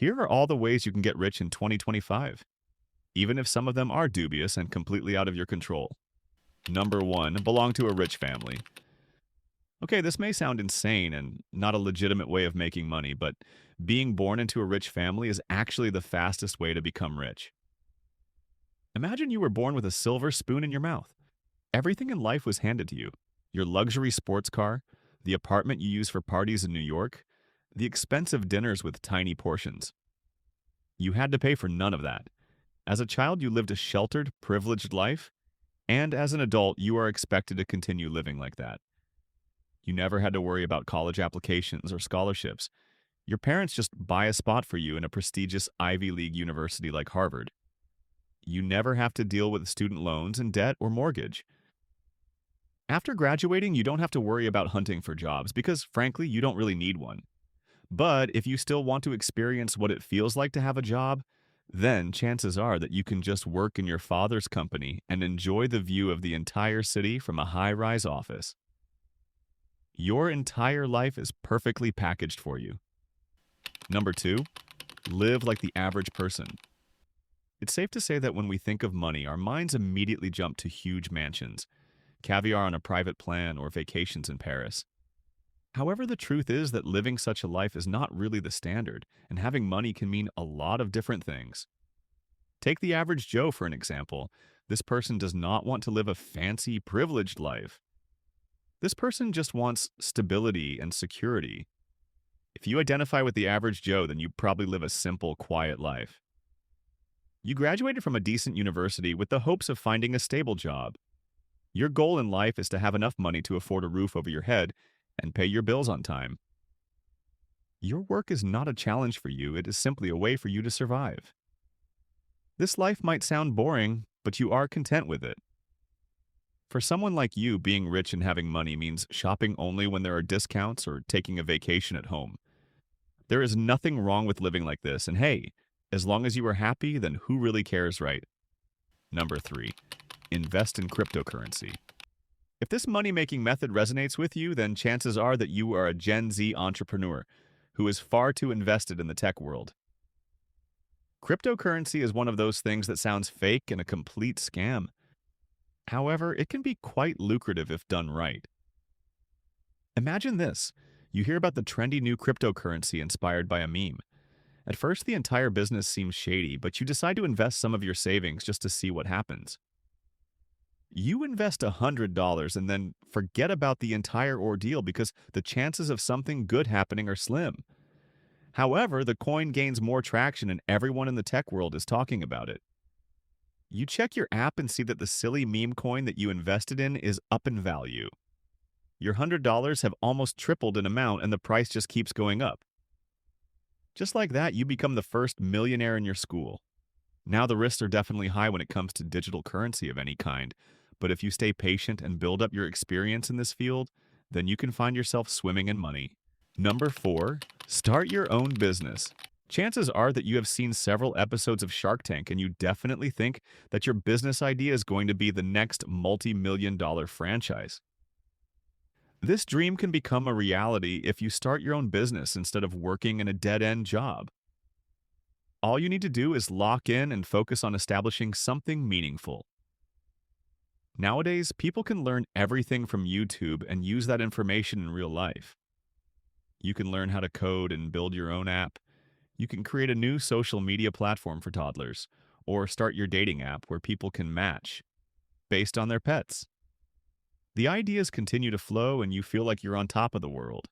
Here are all the ways you can get rich in 2025, even if some of them are dubious and completely out of your control. Number 1, belong to a rich family. Okay, this may sound insane and not a legitimate way of making money, but being born into a rich family is actually the fastest way to become rich. Imagine you were born with a silver spoon in your mouth. Everything in life was handed to you: your luxury sports car, the apartment you use for parties in New York, the expensive dinners with tiny portions. You had to pay for none of that. As a child, you lived a sheltered, privileged life, and as an adult, you are expected to continue living like that. You never had to worry about college applications or scholarships. Your parents just buy a spot for you in a prestigious Ivy League university like Harvard. You never have to deal with student loans and debt or mortgage. After graduating, you don't have to worry about hunting for jobs because, frankly, you don't really need one. But if you still want to experience what it feels like to have a job, then chances are that you can just work in your father's company and enjoy the view of the entire city from a high-rise office. Your entire life is perfectly packaged for you. Number 2, live like the average person. It's safe to say that when we think of money, our minds immediately jump to huge mansions, caviar on a private plan, or vacations in Paris. However, the truth is that living such a life is not really the standard, and having money can mean a lot of different things. Take the average Joe for an example. This person does not want to live a fancy, privileged life. This person just wants stability and security. If you identify with the average Joe, then you probably live a simple, quiet life. You graduated from a decent university with the hopes of finding a stable job. Your goal in life is to have enough money to afford a roof over your head and pay your bills on time. Your work is not a challenge for you, it is simply a way for you to survive. This life might sound boring, but you are content with it. For someone like you, being rich and having money means shopping only when there are discounts or taking a vacation at home. There is nothing wrong with living like this, and hey, as long as you are happy, then who really cares, right? Number 3, invest in cryptocurrency. If this money-making method resonates with you, then chances are that you are a Gen Z entrepreneur who is far too invested in the tech world. Cryptocurrency is one of those things that sounds fake and a complete scam. However, it can be quite lucrative if done right. Imagine this. You hear about the trendy new cryptocurrency inspired by a meme. At first, the entire business seems shady, but you decide to invest some of your savings just to see what happens. You invest $100 and then forget about the entire ordeal because the chances of something good happening are slim. However, the coin gains more traction and everyone in the tech world is talking about it. You check your app and see that the silly meme coin that you invested in is up in value. Your $100 have almost tripled in amount and the price just keeps going up. Just like that, you become the first millionaire in your school. Now the risks are definitely high when it comes to digital currency of any kind, but if you stay patient and build up your experience in this field, then you can find yourself swimming in money. Number 4, start your own business. Chances are that you have seen several episodes of Shark Tank and you definitely think that your business idea is going to be the next multi-million-dollar franchise. This dream can become a reality if you start your own business instead of working in a dead-end job. All you need to do is lock in and focus on establishing something meaningful. Nowadays, people can learn everything from YouTube and use that information in real life. You can learn how to code and build your own app. You can create a new social media platform for toddlers, or start your dating app where people can match based on their pets. The ideas continue to flow and you feel like you're on top of the world.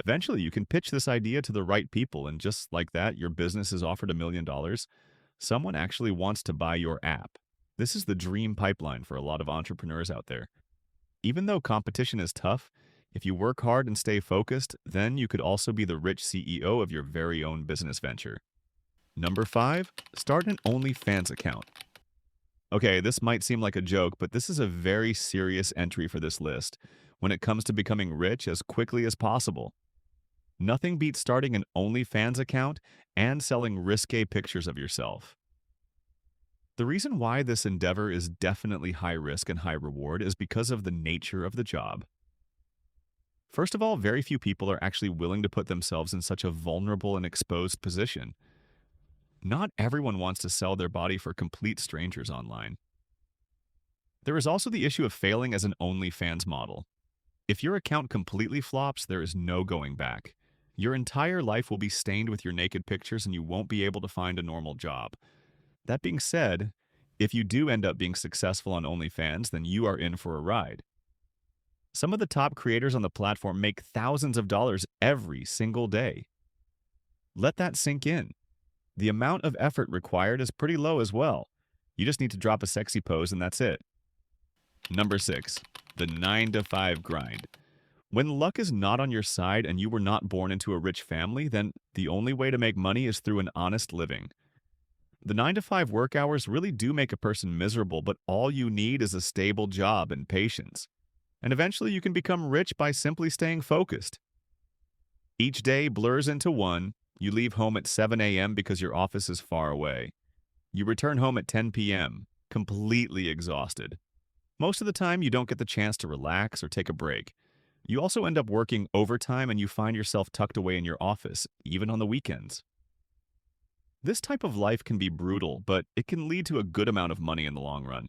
Eventually, you can pitch this idea to the right people, and just like that, your business is offered $1 million. Someone actually wants to buy your app. This is the dream pipeline for a lot of entrepreneurs out there. Even though competition is tough, if you work hard and stay focused, then you could also be the rich CEO of your very own business venture. Number 5, start an OnlyFans account. Okay, this might seem like a joke, but this is a very serious entry for this list when it comes to becoming rich as quickly as possible. Nothing beats starting an OnlyFans account and selling risque pictures of yourself. The reason why this endeavor is definitely high risk and high reward is because of the nature of the job. First of all, very few people are actually willing to put themselves in such a vulnerable and exposed position. Not everyone wants to sell their body for complete strangers online. There is also the issue of failing as an OnlyFans model. If your account completely flops, there is no going back. Your entire life will be stained with your naked pictures and you won't be able to find a normal job. That being said, if you do end up being successful on OnlyFans, then you are in for a ride. Some of the top creators on the platform make thousands of dollars every single day. Let that sink in. The amount of effort required is pretty low as well. You just need to drop a sexy pose and that's it. Number 6. The 9-to-5 grind. When luck is not on your side and you were not born into a rich family, then the only way to make money is through an honest living. The 9-to-5 work hours really do make a person miserable, but all you need is a stable job and patience. And eventually you can become rich by simply staying focused. Each day blurs into one. You leave home at 7 a.m. because your office is far away. You return home at 10 p.m., completely exhausted. Most of the time, you don't get the chance to relax or take a break. You also end up working overtime and you find yourself tucked away in your office, even on the weekends. This type of life can be brutal, but it can lead to a good amount of money in the long run.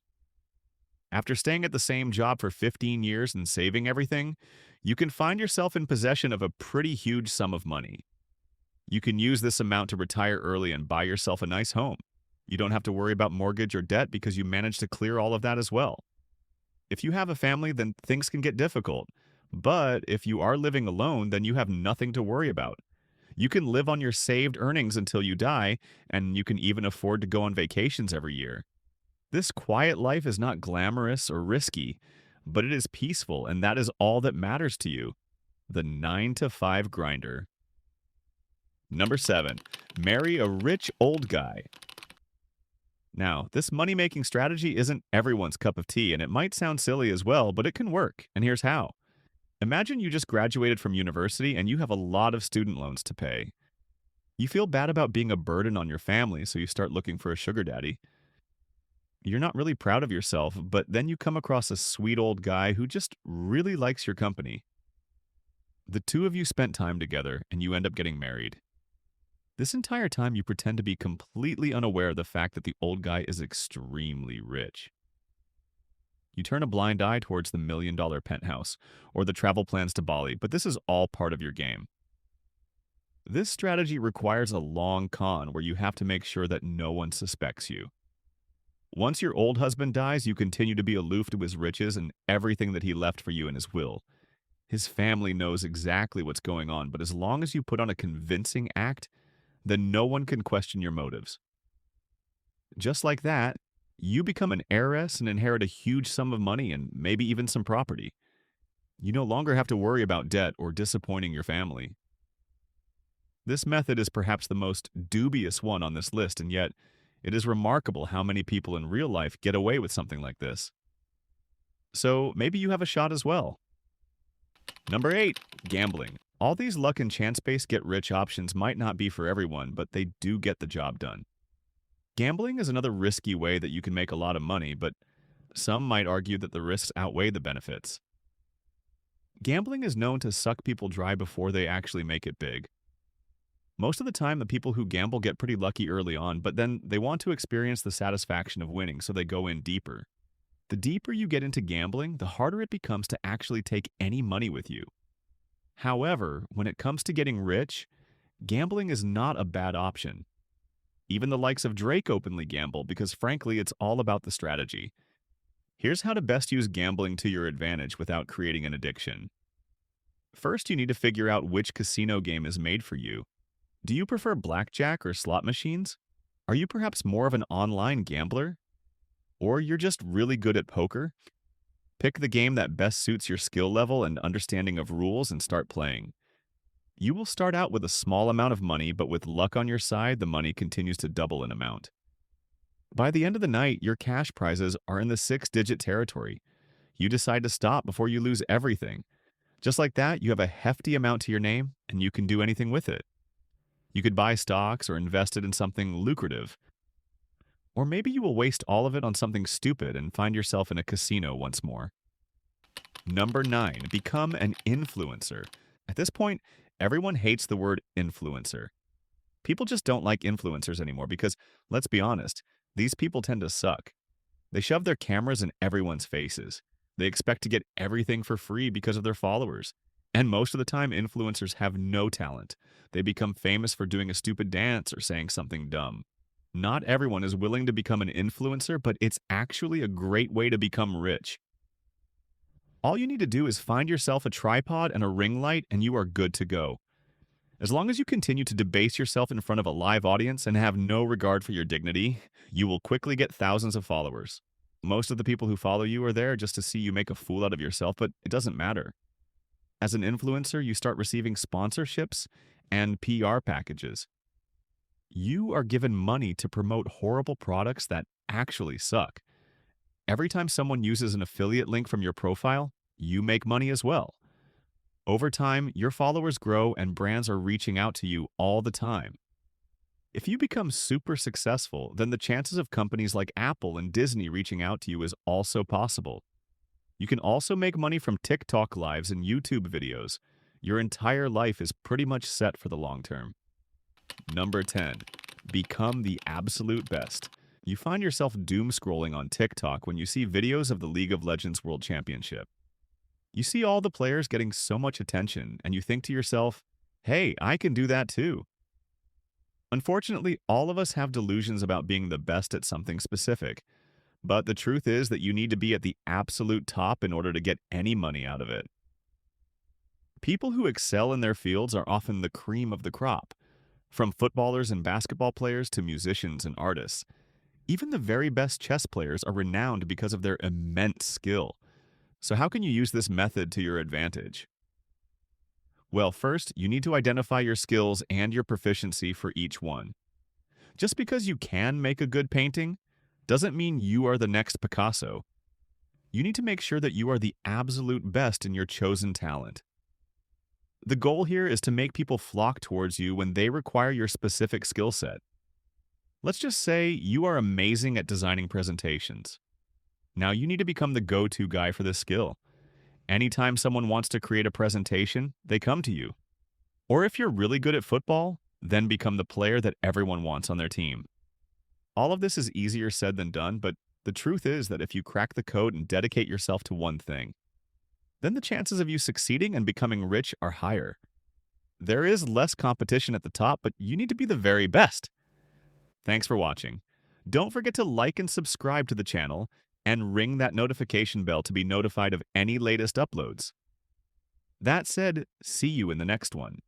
After staying at the same job for 15 years and saving everything, you can find yourself in possession of a pretty huge sum of money. You can use this amount to retire early and buy yourself a nice home. You don't have to worry about mortgage or debt because you managed to clear all of that as well. If you have a family, then things can get difficult. But if you are living alone, then you have nothing to worry about. You can live on your saved earnings until you die, and you can even afford to go on vacations every year. This quiet life is not glamorous or risky, but it is peaceful, and that is all that matters to you. The 9-to-5 grinder. Number 7. Marry a rich old guy. Now, this money-making strategy isn't everyone's cup of tea, and it might sound silly as well, but it can work, and here's how. Imagine you just graduated from university and you have a lot of student loans to pay. You feel bad about being a burden on your family, so you start looking for a sugar daddy. You're not really proud of yourself, but then you come across a sweet old guy who just really likes your company. The two of you spent time together, and you end up getting married. This entire time, you pretend to be completely unaware of the fact that the old guy is extremely rich. You turn a blind eye towards the million-dollar penthouse or the travel plans to Bali, but this is all part of your game. This strategy requires a long con where you have to make sure that no one suspects you. Once your old husband dies, you continue to be aloof to his riches and everything that he left for you in his will. His family knows exactly what's going on, but as long as you put on a convincing act, then no one can question your motives. Just like that, you become an heiress and inherit a huge sum of money and maybe even some property. You no longer have to worry about debt or disappointing your family. This method is perhaps the most dubious one on this list, and yet it is remarkable how many people in real life get away with something like this. So maybe you have a shot as well. Number 8, gambling. All these luck and chance-based get-rich options might not be for everyone, but they do get the job done. Gambling is another risky way that you can make a lot of money, but some might argue that the risks outweigh the benefits. Gambling is known to suck people dry before they actually make it big. Most of the time, the people who gamble get pretty lucky early on, but then they want to experience the satisfaction of winning, so they go in deeper. The deeper you get into gambling, the harder it becomes to actually take any money with you. However, when it comes to getting rich, gambling is not a bad option. Even the likes of Drake openly gamble because, frankly, it's all about the strategy. Here's how to best use gambling to your advantage without creating an addiction. First, you need to figure out which casino game is made for you. Do you prefer blackjack or slot machines? Are you perhaps more of an online gambler? Or you're just really good at poker? Pick the game that best suits your skill level and understanding of rules and start playing. You will start out with a small amount of money, but with luck on your side, the money continues to double in amount. By the end of the night, your cash prizes are in the 6-digit territory. You decide to stop before you lose everything. Just like that, you have a hefty amount to your name, and you can do anything with it. You could buy stocks or invest it in something lucrative. Or maybe you will waste all of it on something stupid and find yourself in a casino once more. Number 9, become an influencer. At this point, everyone hates the word influencer. People just don't like influencers anymore because, let's be honest, these people tend to suck. They shove their cameras in everyone's faces. They expect to get everything for free because of their followers. And most of the time, influencers have no talent. They become famous for doing a stupid dance or saying something dumb. Not everyone is willing to become an influencer, but it's actually a great way to become rich. All you need to do is find yourself a tripod and a ring light, and you are good to go. As long as you continue to debase yourself in front of a live audience and have no regard for your dignity, you will quickly get thousands of followers. Most of the people who follow you are there just to see you make a fool out of yourself, but it doesn't matter. As an influencer, you start receiving sponsorships and PR packages. You are given money to promote horrible products that actually suck. Every time someone uses an affiliate link from your profile, you make money as well. Over time, your followers grow and brands are reaching out to you all the time. If you become super successful, then the chances of companies like Apple and Disney reaching out to you is also possible. You can also make money from TikTok lives and YouTube videos. Your entire life is pretty much set for the long term. Number 10. Become the absolute best. You find yourself doom scrolling on TikTok when you see videos of the League of Legends World Championship. You see all the players getting so much attention, and you think to yourself, hey, I can do that too. Unfortunately, all of us have delusions about being the best at something specific, but the truth is that you need to be at the absolute top in order to get any money out of it. People who excel in their fields are often the cream of the crop, from footballers and basketball players to musicians and artists. Even the very best chess players are renowned because of their immense skill. So how can you use this method to your advantage? Well, first, you need to identify your skills and your proficiency for each one. Just because you can make a good painting doesn't mean you are the next Picasso. You need to make sure that you are the absolute best in your chosen talent. The goal here is to make people flock towards you when they require your specific skill set. Let's just say you are amazing at designing presentations. Now you need to become the go-to guy for this skill. Anytime someone wants to create a presentation, they come to you. Or if you're really good at football, then become the player that everyone wants on their team. All of this is easier said than done, but the truth is that if you crack the code and dedicate yourself to one thing, then the chances of you succeeding and becoming rich are higher. There is less competition at the top, but you need to be the very best. Thanks for watching. Don't forget to like and subscribe to the channel and ring that notification bell to be notified of any latest uploads. That said, see you in the next one.